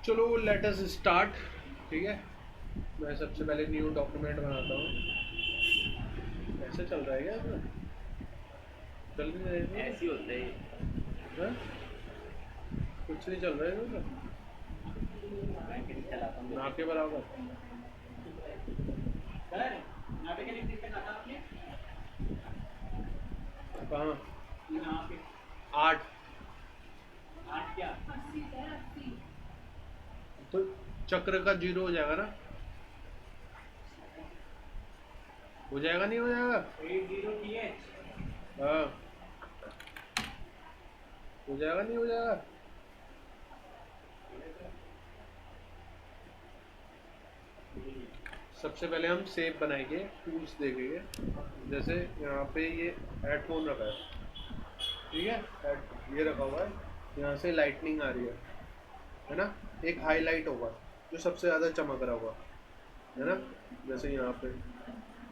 चलो let us start. ठीक है, मैं सबसे पहले न्यू डॉक्यूमेंट बनाता हूँ। ऐसे चल रहा है क्या इसमें? चल नहीं रहेगा, ऐसे ही होता है ये। हाँ? कुछ नहीं चल रहा है इसमें, मैं फिर चलाता हूँ ना के बराबर। सर यहाँ पे क्या लिख दिया था आपने? कहाँ? यहाँ पे 8। 8 क्या? तो चक्र का 0 हो जाएगा ना? हो जाएगा नहीं हो जाएगा? 80TH। हाँ, हो जाएगा नहीं हो जाएगा? सबसे पहले हम सेव बनाएंगे, टूल्स देखेंगे। जैसे यहाँ पे ये हेडफोन रखा है, ठीक है, ये रखा हुआ है, यहाँ से लाइटनिंग आ रही है ना। एक हाईलाइट होगा जो सबसे ज़्यादा चमक रहा होगा, है ना। जैसे यहाँ पे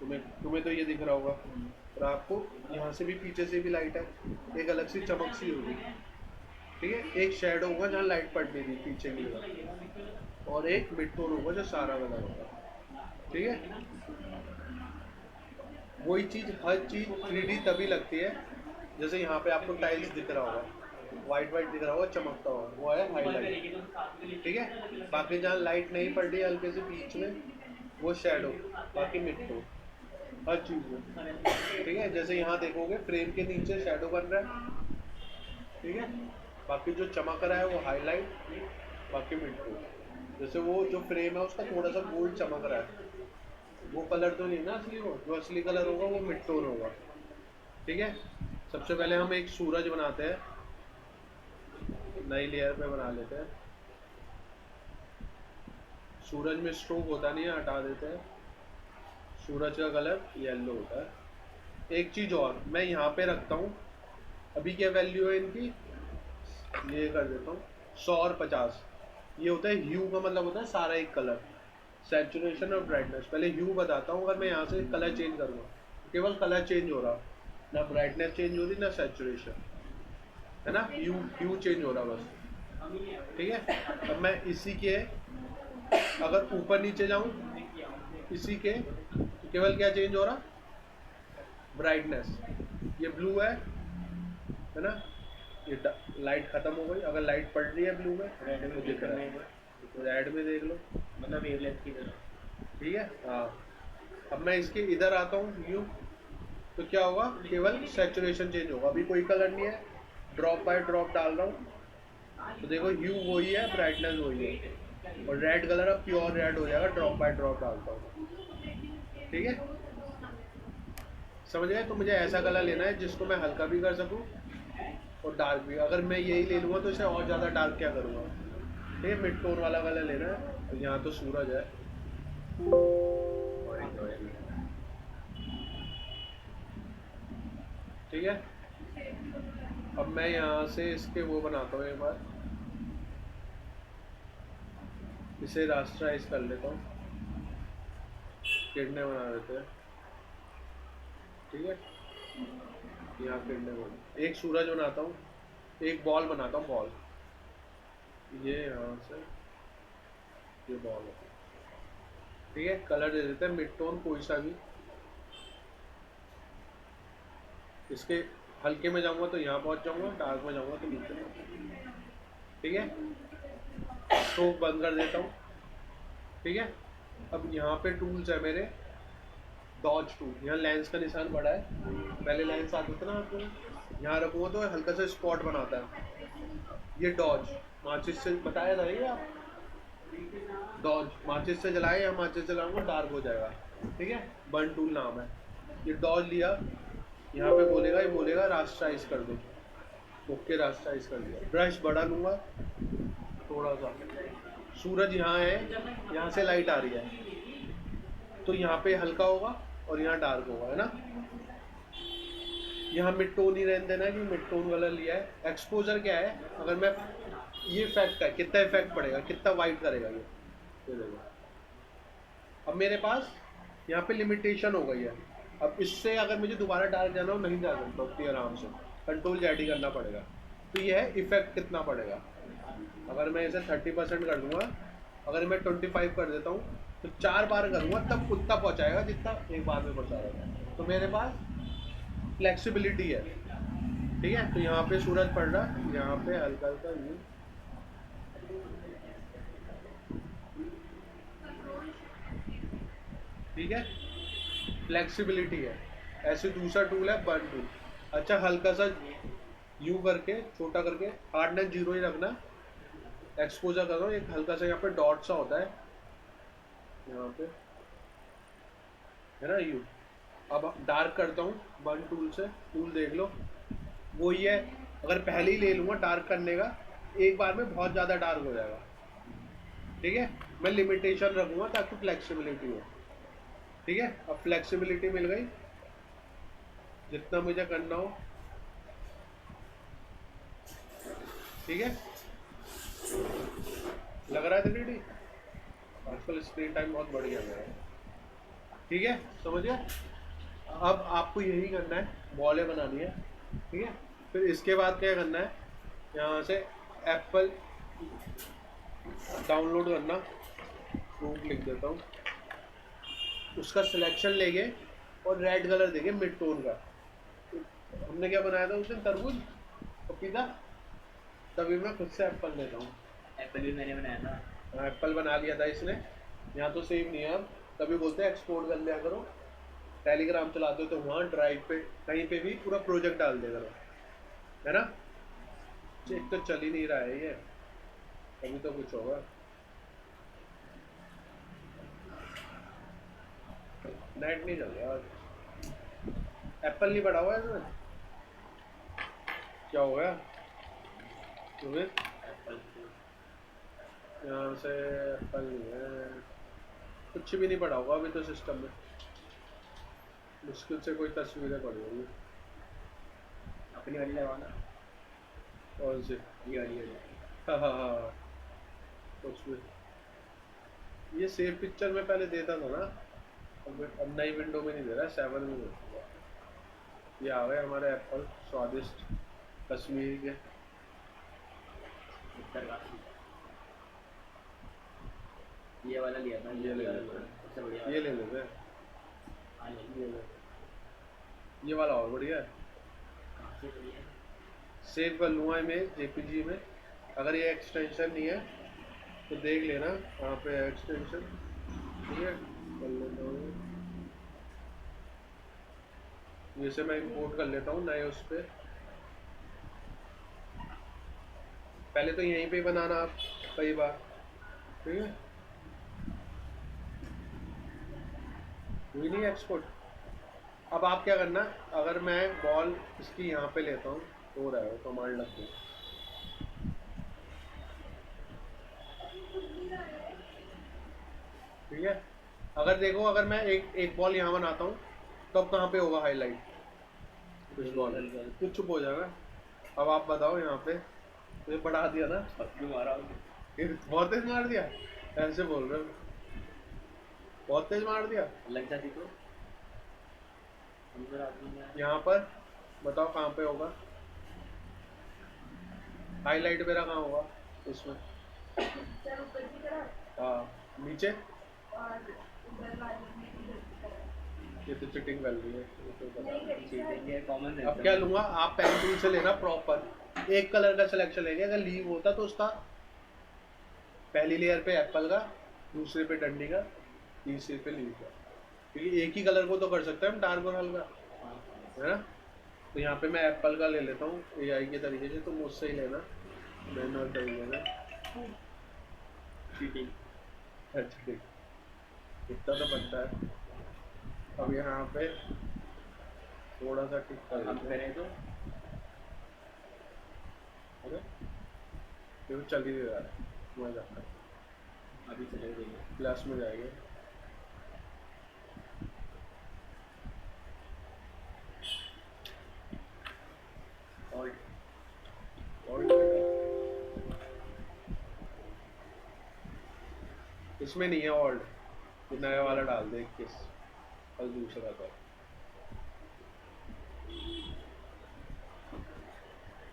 तुम्हें तुम्हें तो ये दिख रहा होगा, और आपको यहाँ से भी, पीछे से भी लाइट है, एक अलग सी चमक सी होगी। ठीक है, एक शेडो होगा जहाँ लाइट पड़नी थी पीछे की तरफ, और एक मिड टोन होगा जो सारा कलर होगा। ठीक है, वही चीज़, हर चीज़ 3D तभी लगती है। जैसे यहाँ पे आपको टाइल्स दिख रहा होगा, वाइट वाइट दिख रहा होगा, चमकता होगा, वो है हाईलाइट। ठीक है, बाकी जहाँ लाइट नहीं पड़ रही है हल्के से बीच में, वो शेडो, बाकी मिड टोन, हर चीज़ में। ठीक है, जैसे यहाँ देखोगे फ्रेम के नीचे शेडो बन रहा है, ठीक है, बाकी जो चमक रहा है वो हाईलाइट, बाकी मिड टोन। जैसे वो जो फ्रेम है उसका थोड़ा सा गोल्ड चमक रहा है, वो कलर तो नहीं ना असली, वो जो असली कलर होगा वो मिड टोन होगा। ठीक है, सबसे पहले हम एक सूरज बनाते हैं, नई लेयर पे बना लेते हैं। सूरज में स्ट्रोक होता नहीं है, हटा देते हैं। सूरज का कलर येलो होता है। एक चीज़ और मैं यहाँ पे रखता हूँ, अभी क्या वैल्यू है इनकी, ये कर देता हूँ 100 और 50। ये होता है ह्यू का मतलब होता है सारा एक कलर, सैचुरेशन और ब्राइटनेस। पहले ह्यू बताता हूँ, अगर मैं यहाँ से कलर चेंज करूँगा, केवल कलर चेंज हो रहा, ना ब्राइटनेस चेंज हो रही ना सैचुरेशन, है ना, ह्यू ह्यू चेंज हो रहा बस। ठीक है, अब मैं इसी के, अगर ऊपर नीचे जाऊँ इसी के, तो केवल क्या चेंज हो रहा, ब्राइटनेस। ये ब्लू है ना, ये लाइट खत्म हो गई, अगर लाइट पड़ रही है ब्लू में रेड में तो दिख रहा है, तो रेड में देख लो, मतलब वेवलेंथ की तरह। ठीक है। हाँ, अब मैं इसके इधर आता हूँ ह्यू, तो क्या होगा, केवल सैचुरेशन चेंज होगा, अभी कोई कलर नहीं है, ड्रॉप बाय ड्रॉप डाल रहा हूँ, तो देखो ह्यू वही है, ब्राइटनेस वही है, और रेड कलर अब प्योर रेड हो जाएगा, ड्रॉप बाय ड्रॉप डालता हूँ। ठीक है, समझ गए। तो मुझे ऐसा कलर लेना है जिसको मैं हल्का भी कर सकूँ और डार्क भी। अगर मैं यही ले लूँगा तो इसे और ज़्यादा डार्क क्या करूँगा, ठीक है, मिड टोन वाला कलर लेना है। और यहाँ तो सूरज है, ठीक है। अब मैं यहाँ से इसके वो बनाता हूँ, एक बार इसे रास्टराइज कर लेता हूँ, किरणें बना देते हैं। ठीक है, यहाँ किरणें बना, एक सूरज बनाता हूँ, एक बॉल बनाता हूँ, बॉल, ये यहाँ से ये बॉल है। ठीक है, कलर दे देते हैं मिड टोन कोई सा भी। इसके हल्के में जाऊँगा तो यहाँ पहुँच जाऊँगा, डार्क में जाऊँगा तो नीचे पहुँच। ठीक है, स्ट्रोक बंद कर देता हूँ। ठीक है, अब यहाँ पे टूल्स है मेरे, डॉज टूल, यहाँ लेंस का निशान बड़ा है, पहले लेंस आता था ना आपको, यहाँ रखूँगा तो हल्का सा स्पॉट बनाता है, ये डॉज, माचिस से बताया था ये आप, डॉज माचिस से जलाए या माचिस से जलाऊंगा डार्क हो जाएगा। ठीक है, बर्न टूल नाम है। ये डॉज लिया, यहाँ पे बोलेगा, ये बोलेगा रास्टराइज कर दो, ओके रास्टराइज कर दिया। ब्रश बड़ा लूँगा थोड़ा सा, सूरज यहाँ है, यहाँ से लाइट आ रही है, तो यहाँ पे हल्का होगा और यहाँ डार्क होगा, है ना। यहाँ मिड टोन ही रहने देना है कि मिड टोन कलर लिया है। एक्सपोजर क्या है, अगर मैं, ये इफेक्ट है, कितना इफेक्ट पड़ेगा, कितना वाइट करेगा ये देखो। अब मेरे पास यहाँ पे लिमिटेशन हो गई है, अब इससे अगर मुझे दोबारा डार्क जाना हो नहीं जा सकता उतनी आराम से, कंट्रोल जेड ही करना पड़ेगा। तो ये है इफेक्ट कितना पड़ेगा, अगर मैं इसे 30% कर दूंगा, अगर मैं 25 कर देता हूँ तो 4 बार करूँगा तब उतना पहुँचाएगा जितना एक बार में पहुँचा रहा है। तो मेरे पास फ्लेक्सिबिलिटी है। ठीक है, तो यहाँ पे सूरज पड़ रहा है, यहाँ पे हल्का हल्का यूं, ठीक है, फ्लेक्सिबिलिटी है। ऐसे दूसरा टूल है बर्न टूल। अच्छा, हल्का सा यूं करके छोटा करके हार्डनेस 0 ही रखना, एक्सपोजर करो, एक हल्का सा यहाँ पे डॉट सा होता है यहाँ पे, है ना यू। अब डार्क करता हूँ बर्न टूल से, टूल देख लो वो ही है। अगर पहले ही ले लूँगा डार्क करने का, एक बार में बहुत ज़्यादा डार्क हो जाएगा। ठीक है, मैं लिमिटेशन रखूँगा ताकि फ्लेक्सिबिलिटी हो। ठीक है, अब फ्लेक्सिबिलिटी मिल गई, जितना मुझे करना हो। ठीक है, लग रहा है 3D? आजकल स्क्रीन टाइम बहुत बढ़ गया मेरा। ठीक है, समझिए। अब आपको यही करना है, बॉलें बनानी है। ठीक है, फिर इसके बाद क्या करना है, यहाँ से एप्पल डाउनलोड करना, फ्रूट लिख देता हूँ, उसका सिलेक्शन लेंगे और रेड कलर देंगे मिड टोन का। हमने क्या बनाया था उस दिन, तरबूज पपीता, तभी मैं खुद से एप्पल लेता हूँ। एप्पल भी मैंने बनाया था। एप्पल बना लिया था इसने, यहाँ तो सेव नहीं है। अब तभी बोलते हैं एक्सपोर्ट कर लिया करो, टेलीग्राम चलाते हो तो वहाँ ड्राइव पे कहीं पे भी पूरा प्रोजेक्ट डाल दिया करो, है ना। एक तो चल ही नहीं रहा है ये, अभी तो कुछ होगा। नेट नहीं चल रहा आज, एप्पल नहीं पड़ा हुआ है इसमें, क्या हो गया तुम्हें? एप्पल यहाँ से एप्पल नहीं है, कुछ भी नहीं पड़ा होगा अभी तो सिस्टम में, मुश्किल से कोई तस्वीरें पड़ी होगी। अपनी वाली लगाना। और से ये वाली हाँ हाँ हाँ, कुछ भी ये सेव पिक्चर में पहले देता था ना, अब नई विंडो में नहीं दे रहा है, 7 में दे रहा है। ये आ गए हमारे एप्पल स्वादिष्ट कश्मीर के। उत्तरकाशी। ये वाला लिया था, ये ले वाला लेते सबसे हैं, बढ़िया ये ले लेते हैं, हाँ ये ले, ये वाला और बढ़िया है। कहाँ से बढ़िया है? सेव कर लूँगा इमेज जेपीजी में। अगर ये एक्सटेंशन नहीं है तो देख लेना वहाँ पे एक्सटेंशन। ठीक है, कर लेता हूँ, जैसे मैं इंपोर्ट कर लेता हूँ नए उस पर। पहले तो यहीं पे ही बनाना आप कई बार। ठीक है, हुई नहीं एक्सपोर्ट। अब आप क्या करना, अगर मैं बॉल इसकी यहाँ पे लेता हूँ, हो रहा है कमांड लग गई। ठीक है, अगर देखो अगर मैं एक बॉल यहाँ बनाता हूँ तो अब कहाँ पे होगा हाईलाइट, कुछ बॉल कुछ चुप हो जाएगा। अब आप बताओ, यहाँ पे तो बढ़ा दिया ना, क्यों मारा हो? ये बहुत तेज मार दिया, ऐसे बोल रहे हो, बहुत तेज मार दिया। लग जाती तो अंदर आदमी में यहाँ पर बताओ कहाँ पे होगा हाईलाइट, मेरा कहाँ होगा इसमें? हाँ, नीचे। ये तो चिटिंग कर रही है, ये तो पता। चीटिंग है, कॉमन सेंस। अब क्या लूंगा, आप पेन टूल से लेना प्रॉपर, एक कलर का सिलेक्शन लेंगे। अगर लीव होता तो उसका पहली लेयर पे एप्पल का, दूसरे पे डंडी का, तीसरे पे लीव का, क्योंकि एक ही कलर को तो कर सकते हैं हम, डार्क और हल्का, है ना। तो यहाँ पे मैं एप्पल का ले लेता हूँ AI के तरीके से, तो मुझसे ही लेना मैनुअल तरीके से। चीटिंग। अच्छा ठीक, इतना तो बनता है। अब यहाँ पे थोड़ा सा ठीक कर हम देते हैं। करें तो अरे ये तो चल ही नहीं रहा है, मैं जाता है अभी चले देंगे। क्लास में जाएंगे। और इसमें नहीं है ऑल्ट, ये नया वाला डाल दे 21, कल दूसरा था।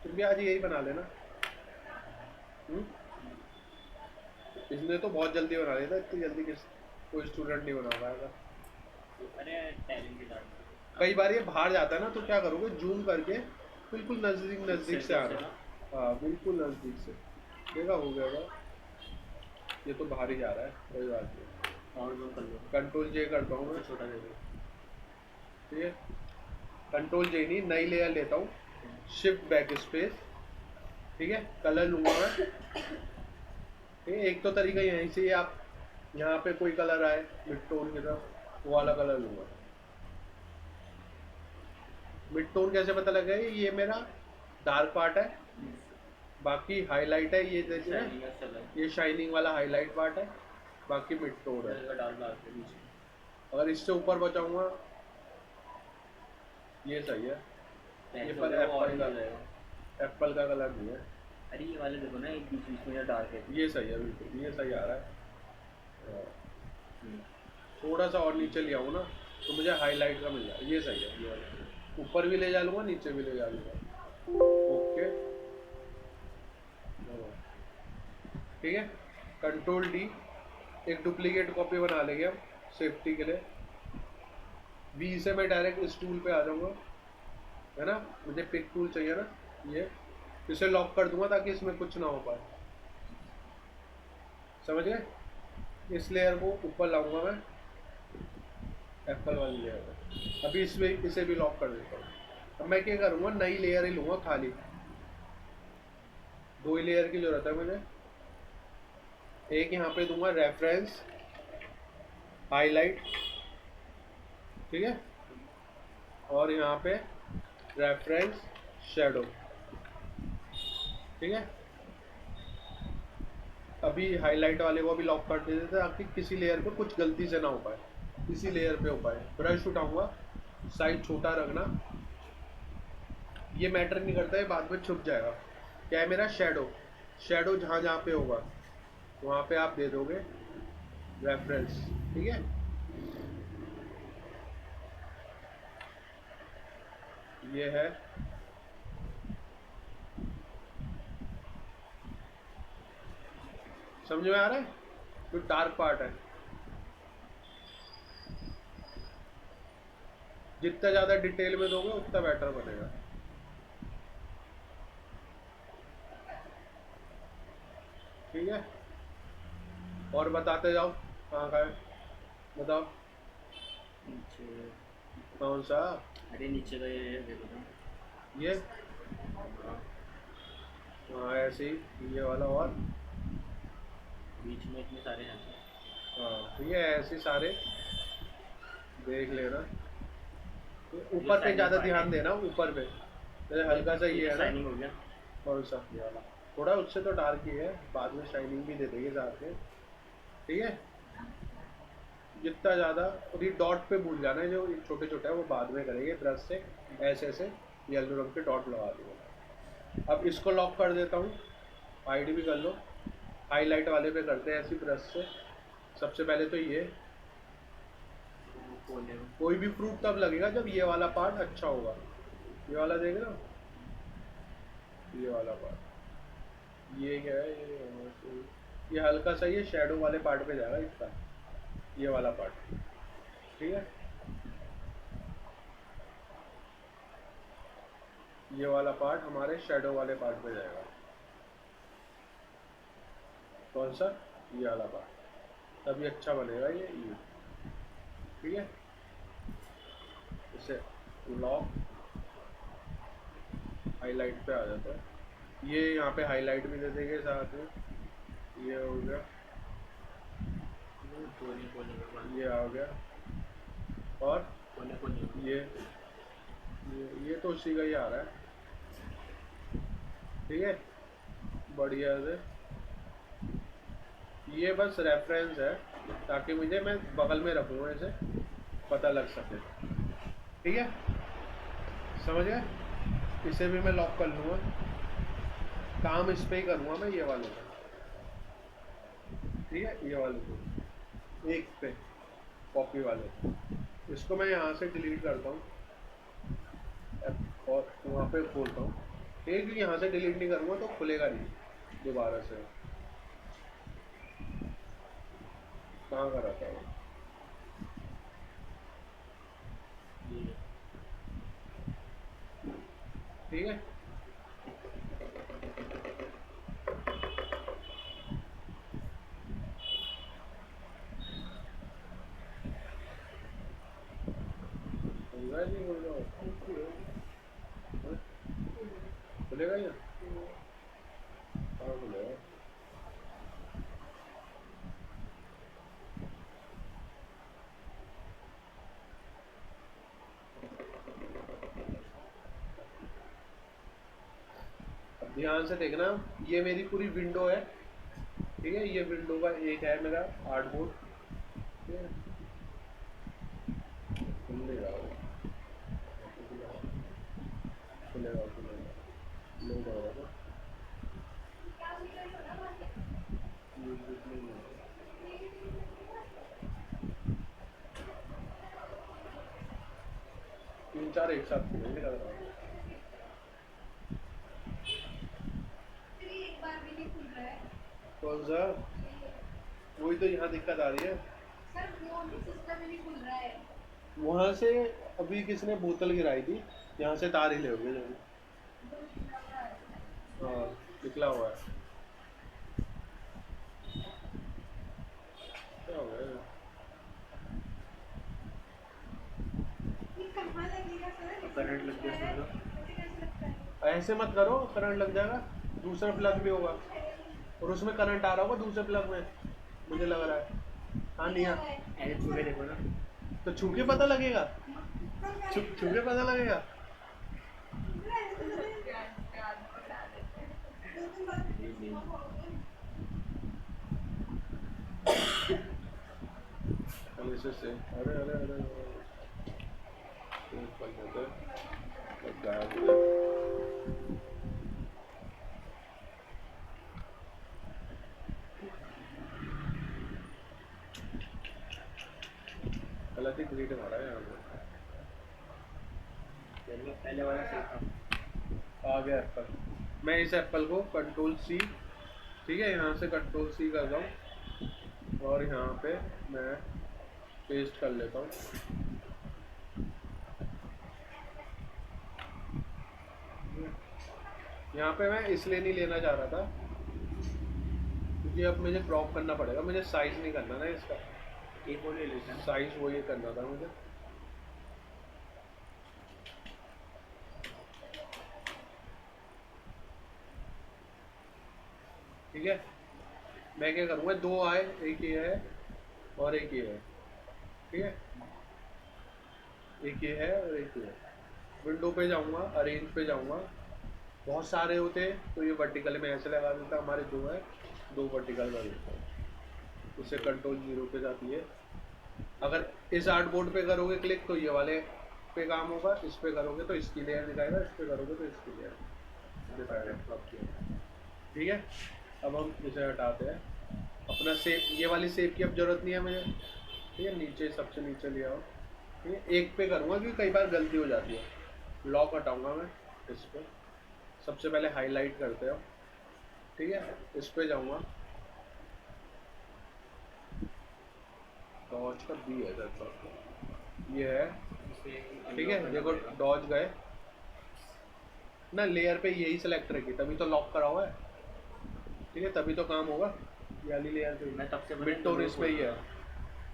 तुम भी आज यही बना लेना। हम्म? इसने तो बहुत जल्दी बना लिया था, इतनी जल्दी किस कोई स्टूडेंट नहीं बना पाएगा। अरे टैलेंटेड आदमी। कई बार ये बाहर जाता है ना, तो क्या करोगे, जूम करके बिल्कुल नजदीक नजदीक से दूर आना। ना। हाँ बिल्कुल नजदीक से। देखा हो गया होगा। ये तो बाहर ही जा रहा है, कोई बात नहीं। और जूम कर लो। कंट्रोल जे करता हूँ मैं। उससे छोटा दे दो। ठीक है, कंट्रोल जे नहीं, नई लेयर लेता हूँ, शिफ्ट बैक स्पेस। ठीक है, कलर लूंगा मैं। ठीक है, एक तो तरीका यहीं से ही आप यहाँ पे कोई कलर आए मिड टोन की तरफ, वो वाला कलर लूंगा। मिड टोन कैसे पता लगेगा, ये मेरा डार्क पार्ट है, बाकी हाईलाइट है, ये देखिए ना, शाइनिंग अच्छा लगा। ये शाइनिंग वाला हाईलाइट पार्ट है, बाकी मिड टोन है। इसका डार्क डार्क है बीच में। अगर इससे ऊपर बचाऊंगा, ये सही है। ये पर एप्पल ऑरेंज का, हो जाएगा। एप्पल का कलर नहीं है। अरे ये वाले देखो ना, एक बीच बीच में डार्क है। ये सही है, बिल्कुल ये सही आ रहा है। हाँ, हम्म। थोड़ा सा और नीचे ले आऊँ ना, तो मुझे हाईलाइट का मिल जाए, ये सही है। ये वाला ऊपर भी ले जा लूँगा, नीचे भी ले जा लूँगा। ओके, ठीक है, कंट्रोल डी, एक डुप्लीकेट कॉपी बना लेंगे हम सेफ्टी के लिए। वी से मैं डायरेक्ट इस टूल पे आ जाऊँगा, है ना, मुझे पिक टूल चाहिए ना, ये इसे लॉक कर दूंगा ताकि इसमें कुछ ना हो पाए। समझ गए, इस लेयर को ऊपर लाऊंगा मैं, एप्पल वाली लेयर पे। अभी इसमें इसे भी लॉक कर देता हूँ। अब मैं क्या करूँगा, नई लेयर ही लूँगा खाली, 2 ही लेयर की जरूरत है मुझे। एक यहाँ पे दूंगा रेफरेंस हाईलाइट, ठीक है, और यहाँ पे रेफरेंस शेडो। ठीक है, अभी हाईलाइट वाले को भी लॉक कर देते थे ताकि किसी लेयर पे कुछ गलती से ना हो पाए, इसी लेयर पे हो पाए। ब्रश उठाऊंगा, साइज छोटा रखना, ये मैटर नहीं करता है, बाद में छुप जाएगा। क्या है मेरा शेडो, शेडो जहाँ जहाँ पे होगा वहाँ पे आप दे दोगे रेफरेंस। ठीक है, ये है, समझ में आ रहा है, जो डार्क पार्ट है। जितना ज़्यादा डिटेल में दोगे उतना बेटर बनेगा। ठीक है, और बताते जाओ, कहाँ का है बताओ, नीचे। कौन सा, अरे नीचे का ये देखो ना। ये, हाँ ऐसे ही ये वाला, और बीच में इतने सारे हैं। हाँ तो ये ऐसे ही सारे देख लेना। तो ऊपर पे ज़्यादा ध्यान देना, ऊपर पे जैसे हल्का सा ये है ना, शाइनिंग हो गया कौन सा, ये वाला। थोड़ा उससे तो डार्क ही है, बाद में शाइनिंग भी दे देंगे साथ में। ठीक है, जितना ज़्यादा, और ये डॉट पे भूल जाना है, जो छोटे छोटे है वो बाद में करेंगे, ब्रश से ऐसे ऐसे येलो रंग के डॉट लगा दूँगा। अब इसको लॉक कर देता हूँ, हाइड भी कर लो, हाईलाइट वाले पे करते हैं ऐसी ब्रश से। सबसे पहले तो ये, कोने में। कोई भी प्रूफ तब लगेगा जब ये वाला पार्ट अच्छा होगा। ये वाला देख रहे हो, ये वाला पार्ट, ये क्या है, ये हल्का सा ये शेडो वाले पार्ट पे जाएगा इसका, ये वाला पार्ट। ठीक है, ये वाला पार्ट हमारे शेडो वाले पार्ट पे जाएगा। कौन सा, ये वाला पार्ट, तभी अच्छा बनेगा ये। ठीक है, इसे लॉक, हाईलाइट पे आ जाता है, ये यहाँ पे हाईलाइट भी दे देंगे साथ में। ये हो गया, कोने कोने में। ये आ गया, और कोने कोने में। ये तो उसी का ही आ रहा है। ठीक है, बढ़िया से, ये बस रेफरेंस है ताकि मुझे, मैं बगल में रखूँगा इसे, पता लग सके। ठीक है, समझ गए, इसे भी मैं लॉक कर लूँगा, काम इस पे ही करूँगा मैं, ये वाले पे। ठीक है, ये वाले पे, एक पे कॉपी वाले, इसको मैं यहाँ से डिलीट करता हूँ और वहाँ पे खोलता हूँ। ठीक है, क्योंकि यहाँ से डिलीट नहीं करूँगा तो खुलेगा नहीं। दोबारा से कहाँ का रहता है वो? ये ठीक है। खुलेगा नहीं खुलेगा? खुलेगा या कहाँ खुलेगा? अब ध्यान से देखना, ये मेरी पूरी विंडो है, ठीक है। ये विंडो का एक है मेरा आर्टबोर्ड, ठीक है। खुलेगा वो, खुलेगा खुलेगा, लोड हो रहा है। तीन चार एक साथ खुलेंगे लग रहा है। कौन सा? वही तो यहाँ दिक्कत आ रही है। वहाँ से अभी किसने बोतल गिराई थी, यहाँ से तार हिले होंगे जो भी। हाँ निकला हुआ है। क्या हो गया? करंट लग गया इसमें तो। ऐसे मत करो, करंट लग जाएगा। दूसरा प्लग भी होगा और उसमें करंट आ रहा होगा दूसरे प्लग में, मुझे लग रहा है। हाँ नहीं ऐसे छू के देखो ना। तो छू के पता लगेगा, छू के पता लगेगा। ऐसे से अरे अरे अरे गायब हो गया। गलत ही ग्रिड मारा है यहाँ पे। पहले वाला सही था। आ गया एप्पल। मैं इस एप्पल को कंट्रोल सी, ठीक है, यहाँ से कंट्रोल सी कर रहा हूँ और यहाँ पे मैं पेस्ट कर लेता हूँ। यहाँ पे मैं इसलिए नहीं लेना चाह रहा था क्योंकि अब मुझे क्रॉप करना पड़ेगा, मुझे साइज नहीं करना ना इसका, एक और ले लेते हैं। साइज वो ये करना था मुझे। ठीक है, मैं क्या करूँगा, दो आए, एक ये है और एक ये है, ठीक है, एक ये है और एक ये है। विंडो पे जाऊँगा, अरेंज पे जाऊँगा, बहुत सारे होते तो ये वर्टिकल में ऐसे लगा देता, हमारे दो है, दो वर्टिकल कर देता हूँ, उससे कंट्रोल 0 पे जाती है। अगर इस आर्ट बोर्ड पे करोगे क्लिक तो ये वाले पे काम होगा, इस पे करोगे तो इसकी लेयर दिखाएगा, इस पे करोगे तो इसकी लेयर दिखाएगा। ठीक है, अब हम इसे हटाते हैं, अपना सेप, ये वाली सेप की अब जरूरत नहीं है मुझे, ठीक है। नीचे सबसे नीचे ले आओ, ठीक है, एक पे करूँगा क्योंकि कई बार गलती हो जाती है। लॉक हटाऊंगा मैं इस पर, सबसे पहले हाईलाइट करते हो, ठीक है, इस पे जाऊँगा, डॉज का बी है सर, ये है, ठीक है। देखो डॉज गए ना, लेयर पे यही सेलेक्ट रखी, तभी तो लॉक करा हुआ है, ठीक है, तभी तो काम होगा। ये वाली लेयर पे मैं तब से मिड टोन इस पे ही है,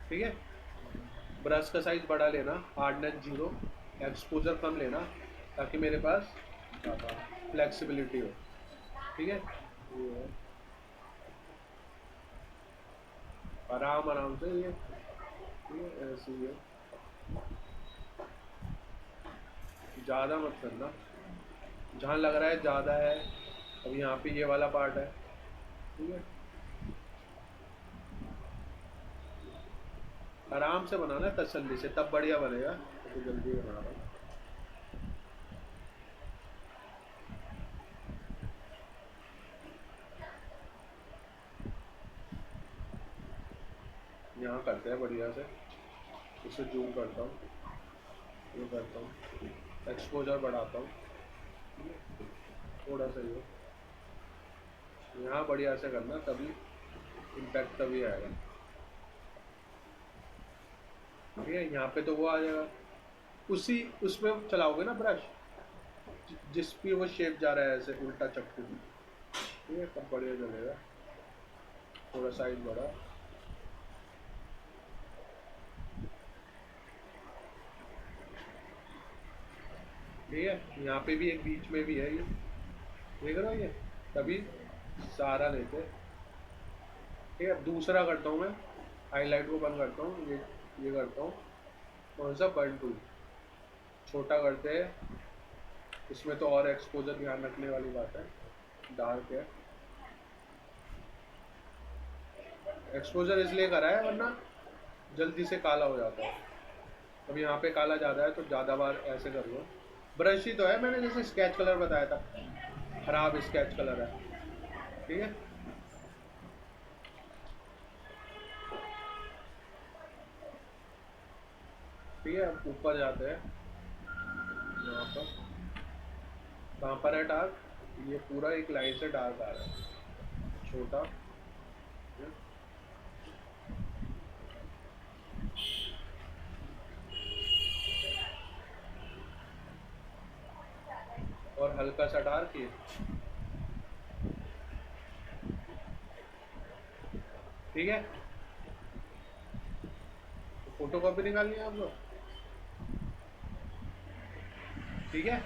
ठीक है। ब्रश का साइज बड़ा लेना, हार्डनेस 0, एक्सपोजर कम लेना ताकि मेरे पास फ्लेक्सिबिलिटी हो, ठीक है। आराम आराम से ये, ठीक है, ऐसे ही है, ज़्यादा मत करना, जहाँ लग रहा है ज़्यादा है। अब यहाँ पे ये वाला पार्ट है, ठीक है, आराम से बनाना है, तसल्ली से, तब बढ़िया बनेगा। तो जल्दी बना रहा हूँ, यहाँ करते हैं बढ़िया से, इसे जूम करता हूँ, ये करता हूँ, एक्सपोजर बढ़ाता हूँ, थोड़ा सा ये, यहाँ बढ़िया से करना, तभी इम्पैक्ट तभी आएगा। ठीक है, यहाँ पे तो वो आ जाएगा, उसी उसमें चलाओगे ना ब्रश, जिस पे वो शेप जा रहा है ऐसे उल्टा चक्कू। ठीक है, तब बढ़िया चलेगा। थोड़ा साइज बढ़ा। ठीक है, यहाँ पे भी एक बीच में भी है ये, देख रहे हो ये, तभी सारा लेते। ठीक है, अब दूसरा करता हूँ मैं, हाईलाइट को बंद करता हूँ, ये करता हूँ, कौन सा 1 2 छोटा करते हैं। इसमें तो और एक्सपोजर ध्यान रखने वाली बात है, डार्क है। एक्सपोजर इसलिए करा है वरना जल्दी से काला हो जाता है। अब यहाँ पे काला ज़्यादा है तो ज़्यादा बार ऐसे कर लो। ब्रश ही तो है, मैंने जैसे स्केच कलर बताया था, खराब स्केच कलर है। ठीक है, ठीक है, अब ऊपर जाते हैं। यहाँ पर कहाँ पर है डार्क, ये पूरा एक लाइन से डार्क आ रहा है, छोटा। और हल्का सा डार्क ये। ठीक है, फोटो कॉपी निकालनी है आप लोग। ठीक है,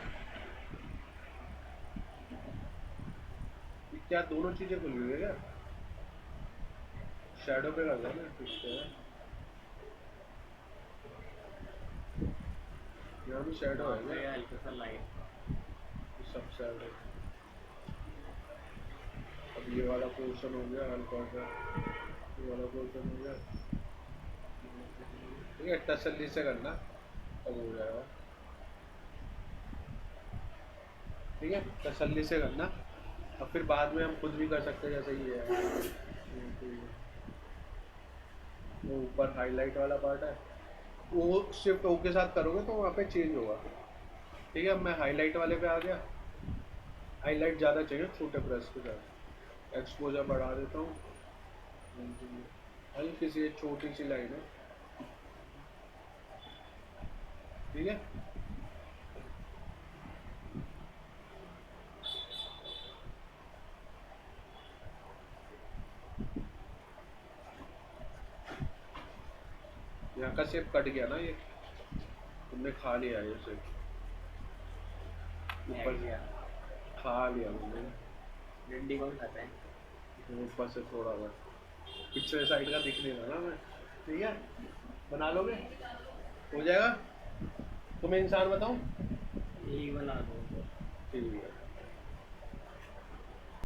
क्या दोनों चीजें खुल गई है क्या? शैडो पे कर देना, ठीक है। यहाँ भी शैडो है क्या? हल्का सा लाइट, सब शैडो। अब ये वाला पोर्शन हो गया हल्का सा, ये वाला पोर्शन हो गया। ठीक है, तसल्ली से करना, तब हो जाएगा। ठीक है, तसल्ली से करना, और फिर बाद में हम खुद भी कर सकते हैं, जैसे ये है। वो ऊपर हाईलाइट वाला पार्ट है, वो शिफ्ट ओ के साथ करोगे तो वहाँ पे चेंज होगा। ठीक है, अब मैं हाईलाइट वाले पे आ गया। हाईलाइट ज़्यादा चाहिए छोटे ब्रश के साथ, एक्सपोजर बढ़ा देता हूँ। हल्की सी एक छोटी सी लाइन है। ठीक है, यहाँ का शेप कट गया ना, ये तुमने खा लिया ये शेप, ऊपर गया खा लिया तुमने। डंडी कौन खाता है? ऊपर से थोड़ा बहुत पिछले साइड का दिख नहीं रहा ना मैं। ठीक है, बना लोगे, हो जाएगा। तुम्हें इंसान बताऊं? यही बना दो। ठीक है।